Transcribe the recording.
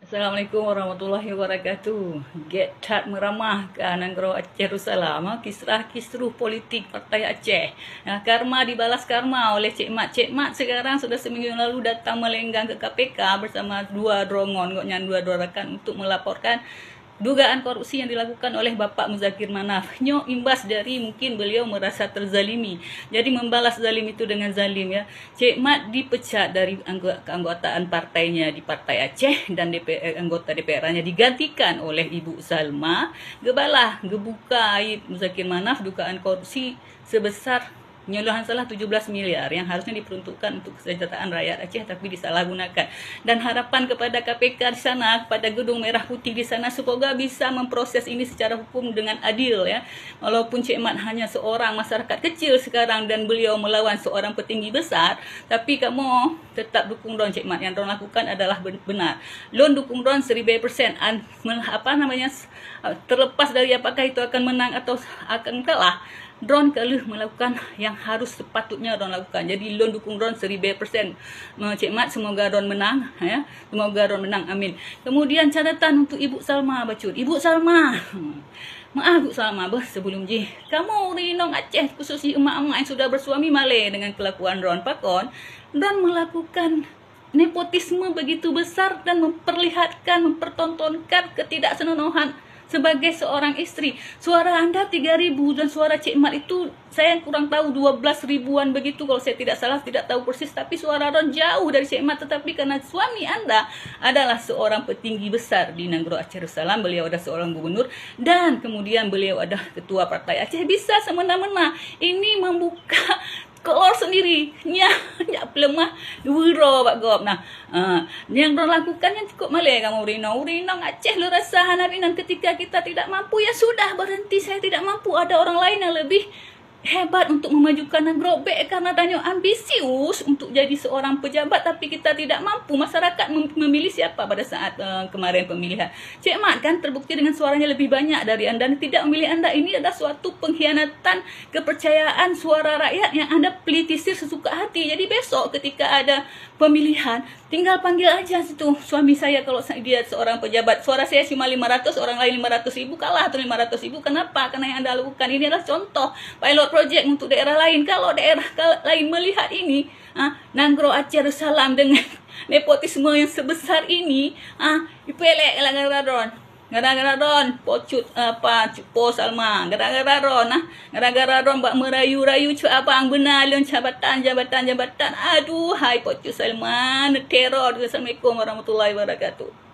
Assalamualaikum warahmatullahi wabarakatuh. Get tat meramah ke Nanggro Aceh Darussalam. Kisrah kisruh politik Partai Aceh. Karma dibalas karma oleh Cik Mat. Cik Mat sekarang sudah seminggu yang lalu datang melenggang ke KPK bersama dua drongon, dua rakan untuk melaporkan dugaan korupsi yang dilakukan oleh Bapak Muzakir Manaf. Imbas dari mungkin beliau merasa terzalimi. Jadi membalas zalim itu dengan zalim ya. Cik Mat dipecat dari keanggotaan partainya di Partai Aceh dan anggota DPR-nya digantikan oleh Ibu Salma. Gebuka aib Muzakir Manaf dugaan korupsi sebesar penyuluhan salah 17 miliar yang harusnya diperuntukkan untuk kesejahteraan rakyat Aceh tapi disalahgunakan. Dan harapan kepada KPK di sana, kepada Gedung Merah Putih di sana, semoga bisa memproses ini secara hukum dengan adil ya. Walaupun Cik Mat hanya seorang masyarakat kecil sekarang dan beliau melawan seorang petinggi besar, tapi kamu tetap dukung Ron Cik Mat. Yang Ron lakukan adalah benar. Lon dukung Ron 1000%. Terlepas dari apakah itu akan menang atau akan kalah, Ron kalau melakukan yang harus sepatutnya Ron lakukan. Jadi Lon dukung Ron 1000%. Cik Mat semoga Ron menang ya. Semoga Ron menang. Amin. Kemudian catatan untuk Ibu Salma Bacut. Ibu Salma. Maaf Bu Salma, sebelum kamu rinong Aceh khususnya emak-emak yang sudah bersuami Malay dengan kelakuan Ron Pakon. Ron melakukan nepotisme begitu besar dan mempertontonkan ketidaksenonohan sebagai seorang istri. Suara Anda 3.000 dan suara Cik Mat itu saya kurang tahu 12 ribuan begitu kalau saya tidak salah, tidak tahu persis, tapi suara Ron jauh dari Cik Mat. Tetapi karena suami Anda adalah seorang petinggi besar di Nanggro Aceh Darussalam, beliau adalah seorang gubernur dan kemudian beliau adalah ketua Partai Aceh, bisa semena-mena ini membuka kolor sendiri nya pelemah wiro Pak Gop. Yang Ron lakukan yang cukup Malay kamu urinong Aceh lu rasa hanabinan ketika kita tidak mampu ya sudah berhenti, saya tidak mampu, ada orang lain yang lebih hebat untuk memajukan Nanggro karena Danyo ambisius untuk jadi seorang pejabat tapi kita tidak mampu. Masyarakat memilih siapa pada saat kemarin pemilihan? Cik Mat kan terbukti dengan suaranya lebih banyak dari Anda, tidak memilih Anda. Ini adalah suatu pengkhianatan kepercayaan suara rakyat yang Anda politisir sesuka hati. Jadi besok ketika ada pemilihan tinggal panggil aja situ suami saya kalau dia seorang pejabat, suara saya cuma 500, orang lain 500.000, kalah atau 500.000. Kenapa? Karena yang Anda lakukan ini adalah contoh pilot project untuk daerah lain. Kalau daerah lain melihat ini, Nanggro Aceh Darussalam dengan nepotisme yang sebesar ini, ipelek gara-gara Ron. Gara-gara Ron, Cupo Salma. Gara-gara Ron buat merayu-rayu abang benar leon jabatan. Aduh, hai Pocu Salma, teror. Assalamualaikum warahmatullahi wabarakatuh.